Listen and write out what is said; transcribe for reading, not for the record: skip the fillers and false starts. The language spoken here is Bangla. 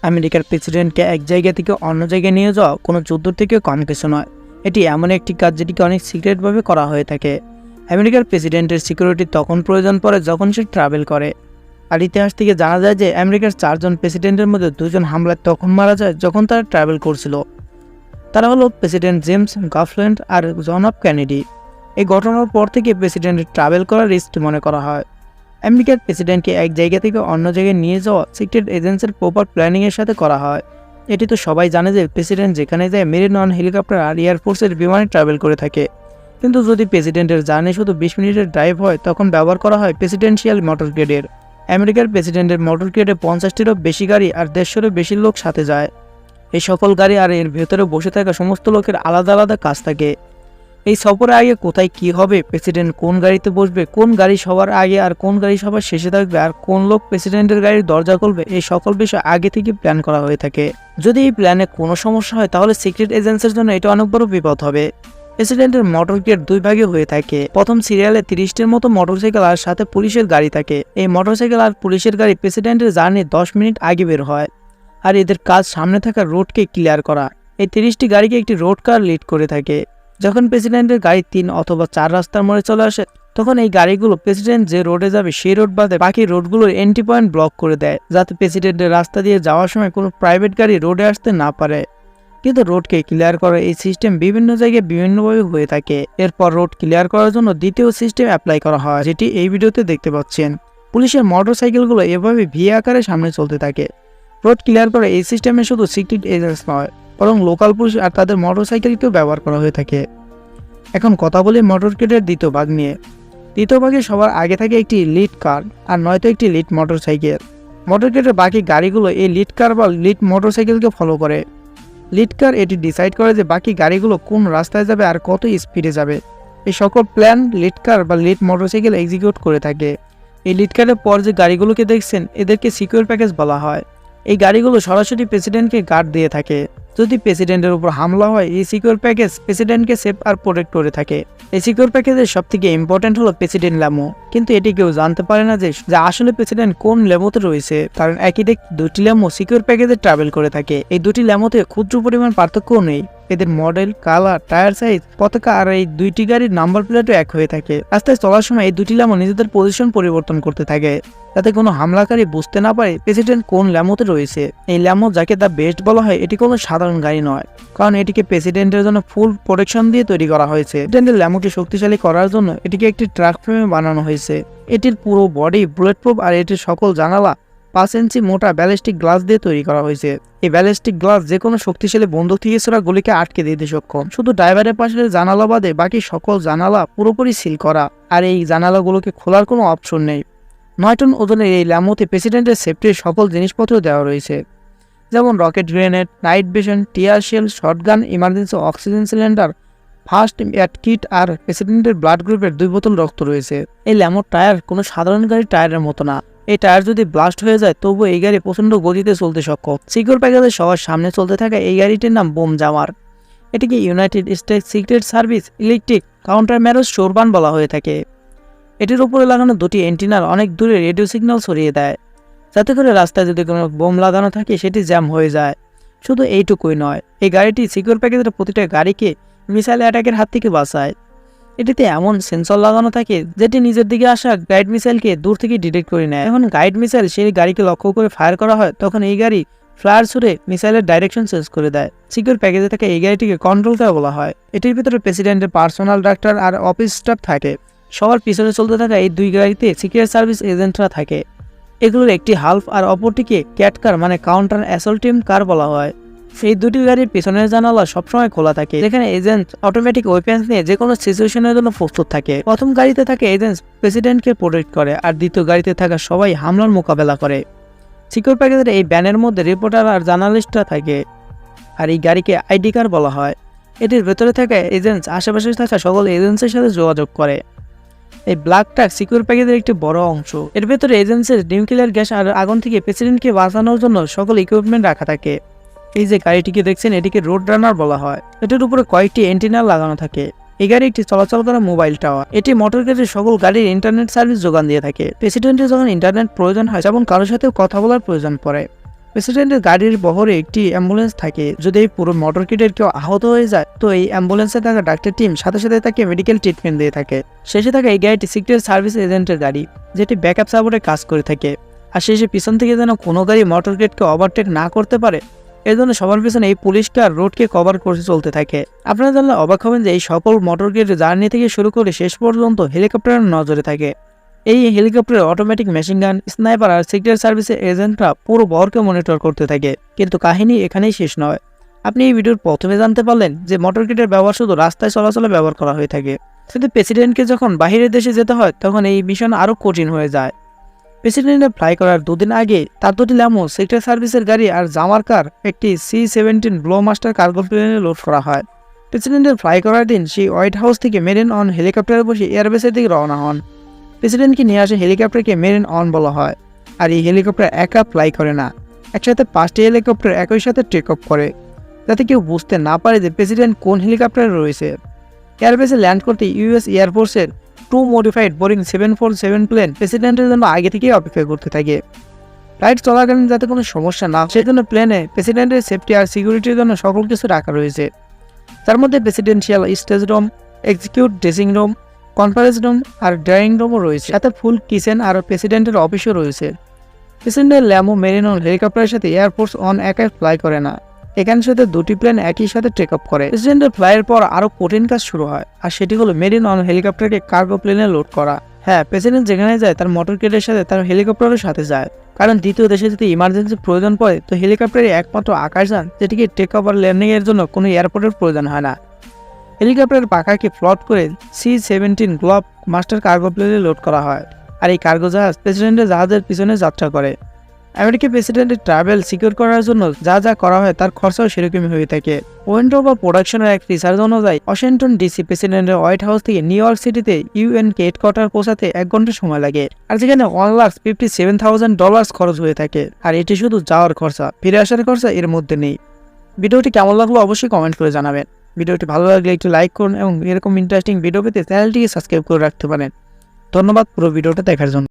আমেরিকার প্রেসিডেন্টকে এক জায়গা থেকে অন্য জায়গায় নিয়ে যাওয়া কোনো যুদ্ধ থেকে কম কিছু নয়। এটি এমন একটি কাজ যেটিকে অনেক সিক্রেটভাবে করা হয়ে থাকে। আমেরিকার প্রেসিডেন্টের সিকিউরিটি তখন প্রয়োজন পড়ে যখন সে ট্রাভেল করে। আর ইতিহাস থেকে জানা যায় যে আমেরিকার 4 জন প্রেসিডেন্টের মধ্যে 2 জন হামলায় তখন মারা যায় যখন তারা ট্রাভেল করছিল। তারা হলো প্রেসিডেন্ট জেমস গাফল্যান্ড আর জন এফ কেনেডি। এই ঘটনার পর থেকে প্রেসিডেন্টের ট্রাভেল করার রিস্ক মনে করা হয়। আমেরিকার প্রেসিডেন্টকে এক জায়গা থেকে অন্য জায়গায় নিয়ে যাওয়া সিক্রেট এজেন্সির প্রপার প্ল্যানিংয়ের সাথে করা হয়। এটি তো সবাই জানে যে প্রেসিডেন্ট যেখানে যায় মেরিন নন হেলিকপ্টার আর এয়ারফোর্সের বিমানে ট্রাভেল করে থাকে। কিন্তু যদি প্রেসিডেন্টের জার্নি শুধু 20 মিনিটের ড্রাইভ হয় তখন ব্যবহার করা হয় প্রেসিডেন্সিয়াল মোটর গ্রেডের। আমেরিকার প্রেসিডেন্টের মোটর গ্রেডে 50টিরও বেশি গাড়ি আর 150-এরও বেশি লোক সাথে যায়। এই সকল গাড়ি আর এর ভেতরে বসে থাকা সমস্ত লোকের আলাদা আলাদা কাজ থাকে। এই সফরে আগে কোথায় কি হবে, প্রেসিডেন্ট কোন গাড়িতে বসবে, কোন গাড়ি সবার আগে আর কোন গাড়ি সবার শেষে থাকবে, আর কোন লোক প্রেসিডেন্টের গাড়ির দরজা খুলবে, এই সকল বিষয় আগে থেকে প্ল্যান করা হয়ে থাকে। যদি এই প্ল্যানে কোনো সমস্যা হয় তাহলে সিক্রেট এজেন্সির জন্য এটা অনেক বড় বিপদ হবে। প্রেসিডেন্টের মোটর গ্রেড 2 ভাগে হয়ে থাকে। প্রথম সিরিয়ালে 30টির মতো মোটরসাইকেল আর সাথে পুলিশের গাড়ি থাকে। এই মোটরসাইকেল আর পুলিশের গাড়ি প্রেসিডেন্টের জার্নি 10 মিনিট আগে বের হয়, আর এদের কাজ সামনে থাকা রোডকে ক্লিয়ার করা। এই 30টি গাড়িকে একটি রোড কার লিড করে থাকে। যখন প্রেসিডেন্টের গাড়ি 3 অথবা 4 রাস্তার মোড়ে চলে আসে তখন এই গাড়িগুলো প্রেসিডেন্ট যে রোডে যাবে সেই রোড বাদে বাকি রোডগুলোর এন্ট্রি পয়েন্ট ব্লক করে দেয়, যাতে প্রেসিডেন্টের রাস্তা দিয়ে যাওয়ার সময় কোনো প্রাইভেট গাড়ি রোডে আসতে না পারে। কিন্তু রোডকে ক্লিয়ার করার এই সিস্টেম বিভিন্ন জায়গায় বিভিন্নভাবে হয়ে থাকে। এরপর রোড ক্লিয়ার করার জন্য দ্বিতীয় সিস্টেম অ্যাপ্লাই করা হয়, যেটি এই ভিডিওতে দেখতে পাচ্ছেন। পুলিশের মোটরসাইকেলগুলো এভাবে ভি আকারে সামনে চলতে থাকে। রোড ক্লিয়ার করে এই সিস্টেমে শুধু সিক্রেট এজেন্টস নয় বরং লোকাল পুলিশ আর তাদের মোটরসাইকেলকেও ব্যবহার করা হয়ে থাকে। এখন কথা বলি মোটর গ্রেডের দ্বিতীয় ভাগ নিয়ে। দ্বিতীয় ভাগে সবার আগে থাকে একটি লিড কার আর নয়তো একটি লিড মোটরসাইকেল। মোটর গ্রেডের বাকি গাড়িগুলো এই লিড কার বা লিড মোটরসাইকেলকে ফলো করে। লিড কার এটি ডিসাইড করে যে বাকি গাড়িগুলো কোন রাস্তায় যাবে আর কত স্পিডে যাবে। এই সকল প্ল্যান লিড কার বা লিড মোটরসাইকেল এক্সিকিউট করে থাকে। এই লিড কারের পর যে গাড়িগুলোকে দেখছেন এদেরকে সিকিউর প্যাকেজ বলা হয়। এই গাড়িগুলো সরাসরি প্রেসিডেন্টকে গার্ড দিয়ে থাকে। যদি প্রেসিডেন্টের উপর হামলা হয় এই সিকিউর প্যাকেজ প্রেসিডেন্টকে সেফ আর প্রোটেক্ট করে থাকে। এই সিকিউর প্যাকেজের সবথেকে ইম্পর্টেন্ট হলো প্রেসিডেন্ট ল্যামো, কিন্তু এটি কেউ জানতে পারে না যে আসলে প্রেসিডেন্ট কোন ল্যামোতে রয়েছে, কারণ একই দেখতে 2টি ল্যামো সিকিউর প্যাকেজে ট্রাভেল করে থাকে। এই 2টি ল্যামোতে ক্ষুদ্র পরিমাণ পার্থক্যও নেই। এদের মডেল, কালার, টায়ার সাইজ, পতাকা আর এই 2টি গাড়ির নাম্বার প্লেটও এক হয়ে থাকে। রাস্তায় চলার সময় এই 2টি ল্যামো নিজেদের পজিশন পরিবর্তন করতে থাকে যাতে কোনো হামলাকারী বুঝতে না পারে প্রেসিডেন্ট কোন ল্যামোতে রয়েছে। এই ল্যামো, যাকে দ্য বেস্ট বলা হয়, এটি কোনো সাধারণ গাড়ি নয়, কারণ এটিকে প্রেসিডেন্টের জন্য ফুল প্রোটেকশন দিয়ে তৈরি করা হয়েছে। প্রেসিডেন্টের ল্যামোকে শক্তিশালী করার জন্য এটিকে একটি ট্রাক ফ্রেমে বানানো হয়েছে। এটির পুরো বডি বুলেট প্রুফ আর এটির সকল জানালা 5 ইঞ্চি মোটা ব্যালিস্টিক গ্লাস দিয়ে তৈরি করা হয়েছে। এই ব্যালিস্টিক গ্লাস যে কোনো শক্তিশালী বন্দুক থেকে ছোড়া গুলিকে আটকে দিতে সক্ষম। শুধু ড্রাইভারের পাশের জানালা বাদে বাকি সকল জানালা পুরোপুরি সিল করা, আর এই জানালাগুলোকে খোলার কোনো অপশন নেই। 9 টন ওজনের এই ল্যামোতে প্রেসিডেন্টের সেফটির সকল জিনিসপত্র দেওয়া রয়েছে, যেমন rocket grenade, night vision, tear shell, shotgun, emergency oxygen cylinder, first aid kit আর প্রেসিডেন্টের ব্লাড গ্রুপের 2 বোতল রক্ত রয়েছে। এই ল্যামোর টায়ার কোনো সাধারণ গাড়ির টায়ারের মতো না। এই টায়ার যদি ব্লাস্ট হয়ে যায় তবু এই গাড়ি প্রচণ্ড গতিতে চলতে সক্ষম। সিকিউর প্যাকেজের সবার সামনে চলতে থাকা এই গাড়িটির নাম বোম জামার। এটিকে United States Secret Service electric countermeasure শোরবান বলা হয়ে থাকে। এটির উপরে লাগানো 2টি এন্টিনার অনেক দূরে রেডিও সিগন্যাল ছড়িয়ে দেয়, যাতে করে রাস্তায় যদি কোনো বোম লাগানো থাকে সেটি জ্যাম হয়ে যায়। শুধু এইটুকুই নয়, এই গাড়িটি সিকিউর প্যাকেজের প্রতিটা গাড়িকে মিসাইল অ্যাটাকের হাত থেকে বাঁচায়। এটিতে এমন সেন্সর লাগানো থাকে যেটি নিজের দিকে আসা গাইড মিসাইলকে দূর থেকে ডিটেক্ট করে নেয়। এখন গাইড মিসাইল সেই গাড়িকে লক্ষ্য করে ফায়ার করা হয় তখন এই গাড়ি ফ্লায়ার ছুড়ে মিসাইলের ডাইরেকশন চেঞ্জ করে দেয়। সিকিউর প্যাকেজে থাকা এই গাড়িটিকে কন্ট্রোল করা বলা হয়। এটির ভিতরে প্রেসিডেন্টের পার্সোনাল ডাক্তার আর অফিস স্টাফ থাকে। সবার পিছনে চলতে থাকা এই 2 গাড়িতে সিক্রেট সার্ভিস এজেন্টরা থাকে। এগুলোর একটি হাল্ফ আর অপরটিকে ক্যাট কার মানে কাউন্টার অ্যাসল্ট টিম কার বলা হয়। এই 2টি গাড়ির পিছনের জানালা সবসময় খোলা থাকে, যেখানে এজেন্ট অটোমেটিক ওয়েপেন্স নিয়ে যে কোনো সিচুয়েশনের জন্য প্রস্তুত থাকে। প্রথম গাড়িতে থাকে এজেন্ট প্রেসিডেন্টকে প্রোটেক্ট করে, আর দ্বিতীয় গাড়িতে থাকা সবাই হামলার মোকাবেলা করে। সিকিউর প্যাকেজের এই ব্যানের মধ্যে রিপোর্টার আর জার্নালিস্টরা থাকে, আর এই গাড়িকে আইডি কার বলা হয়। এটির ভেতরে থাকা এজেন্টস আশেপাশে থাকা সকল এজেন্সির সাথে যোগাযোগ করে। এই ব্ল্যাক ট্রাক সিকিউর প্যাকেজের একটি বড় অংশ। এর ভেতরে এজেন্সির নিউক্লিয়ার গ্যাস আর আগুন থেকে প্রেসিডেন্টকে বাঁচানোর জন্য সকল ইকুইপমেন্ট রাখা থাকে। এই যে গাড়িটিকে দেখছেন এটিকে রোড রানার বলা হয়। এটির উপরে কয়েকটি এন্টিনা লাগানো থাকে। এই গাড়ি একটি চলাচল করা মোবাইল টাওয়ার। এটি মোটর গ্রেডের সকল গাড়ির ইন্টারনেট সার্ভিস যোগান দিয়ে থাকে। প্রেসিডেন্টের যখন ইন্টারনেট প্রয়োজন হয়, যেমন কারোর সাথে কথা বলার প্রয়োজন পড়ে, প্রেসিডেন্টের গাড়ির বহরে একটি অ্যাম্বুলেন্স থাকে। যদি এই পুরো মোটরকেটের কেউ আহত হয়ে যায় তো এই অ্যাম্বুলেন্সে থাকা ডাক্তার টিম সাথে সাথে তাকে মেডিকেল ট্রিটমেন্ট দিয়ে থাকে। শেষে থাকা এই গাড়িটি সিক্রেট সার্ভিস এজেন্টের গাড়ি, যেটি ব্যাকআপ সাপোর্টে কাজ করে থাকে। আর শেষে পিছন থেকে যেন কোনো গাড়ি মোটরকেটকে ওভারটেক না করতে পারে এর জন্য সবার পিছনে এই পুলিশ কার রোডকে কভার করে চলতে থাকে। আপনারা জানলে অবাক হবেন যে এই সকল মোটরকেট জার্নি থেকে শুরু করে শেষ পর্যন্ত হেলিকপ্টারের নজরে থাকে। এই হেলিকপ্টারের অটোমেটিক মেশিন গান, স্নাইপার আর সিক্রেট সার্ভিসের এজেন্টরা পুরো বহরকে মনিটর করতে থাকে। কিন্তু কাহিনী এখানেই শেষ নয়। আপনি এই ভিডিওর প্রথমে জানতে পারলেন যে মোটরকেটের ব্যবহার শুধু রাস্তায় চলাচলে ব্যবহার করা হয়ে থাকে, কিন্তু প্রেসিডেন্টকে যখন বাইরের দেশে যেতে হয় তখন এই মিশন আরও কঠিন হয়ে যায়। প্রেসিডেন্টের ফ্লাই করার দুদিন আগে তার দুটি ল্যামো, সিক্রেট সার্ভিসের গাড়ি আর জামার কার একটি C-17 ব্লোমাস্টার কার্গো প্লেনে লোড করা হয়। প্রেসিডেন্টের ফ্লাই করার দিন সেই হোয়াইট হাউস থেকে মেরিন অন হেলিকপ্টারে বসে এয়ারবেসের দিকে রওনা হন। প্রেসিডেন্টকে নিয়ে আসে হেলিকপ্টারকে মেরিন অন বলা হয়। আর এই হেলিকপ্টার একা ফ্লাই করে না, একসাথে 5টি হেলিকপ্টার একই সাথে টেক অফ করে, যাতে কেউ বুঝতে না পারে যে প্রেসিডেন্ট কোন হেলিকপ্টারে রয়েছে। এয়ারবেসে ল্যান্ড করতে ইউএস এয়ারফোর্সের 2 মডিফাইড বোরিং 747 প্লেন প্রেসিডেন্টের জন্য আগে থেকেই অপেক্ষা করতে থাকে। ফ্লাইট চলাকালীন যাতে কোনো সমস্যা না হয় সেজন্য প্লেনে প্রেসিডেন্টের সেফটি আর সিকিউরিটির জন্য সকল কিছু রাখা রয়েছে। তার মধ্যে presidential stage room, execute dressing room, conference room আর ড্রয়িং রুমও রয়েছে, সাথে ফুল কিচেন আর প্রেসিডেন্টের অফিসও রয়েছে। প্রেসিডেন্টের ল্যামো মেরিন অন হেলিকপ্টারের সাথে এয়ারফোর্স অন একাই ফ্লাই করে না, এখানে সাথে দুটি প্লেন একই সাথে টেক অফ করে। প্রেসিডেন্টের ফ্লাইয়ের পর আরও কঠিন কাজ শুরু হয়, আর সেটি হলো মেরিন অন হেলিকপ্টারকে কার্গো প্লেনে লোড করা। হ্যাঁ, প্রেসিডেন্ট যেখানে যায় তার মোটরকেটের সাথে তার হেলিকপ্টারের সাথে যায়, কারণ দ্বিতীয় দেশে যদি ইমার্জেন্সি প্রয়োজন পড়ে তো হেলিকপ্টারে একমাত্র আকাশযান যেটিকে টেক অফ আর ল্যান্ডিং এর জন্য কোনো এয়ারপোর্টের প্রয়োজন হয় না। হেলিকপ্টারের পাখাকে ফ্লট করে C-17 গ্লোব মাস্টার কার্গো প্লেনে লোড করা হয়, আর এই কার্গো জাহাজ প্রেসিডেন্টের জাহাজের পিছনে যাত্রা করে। আমেরিকা প্রেসিডেন্টের ট্রাভেল সিকিউর করার জন্য যা যা করা হয় তার খরচাও সেরকমই হয়ে থাকে। ওয়েন্ড্রো বা প্রোডাকশনের এক রিসার্চ অনুযায়ী ওয়াশিংটন ডিসি প্রেসিডেন্টের হোয়াইট হাউস থেকে নিউ ইয়র্ক সিটিতে UN হেডকোয়ার্টার পৌঁছাতে 1 ঘন্টা সময় লাগে, আর যেখানে $1,57,000 খরচ হয়ে থাকে। আর এটি শুধু যাওয়ার খরচা, ফিরে আসার খরচা এর মধ্যে নেই। ভিডিওটি কেমন লাগলো অবশ্যই কমেন্ট করে জানাবেন। ভিডিওটি ভালো লাগলে একটু লাইক করুন এবং এরকম ইন্টারেস্টিং ভিডিও পেতে চ্যানেলটিকে সাবস্ক্রাইব করে রাখতে পারেন। ধন্যবাদ পুরো ভিডিওটা দেখার জন্য।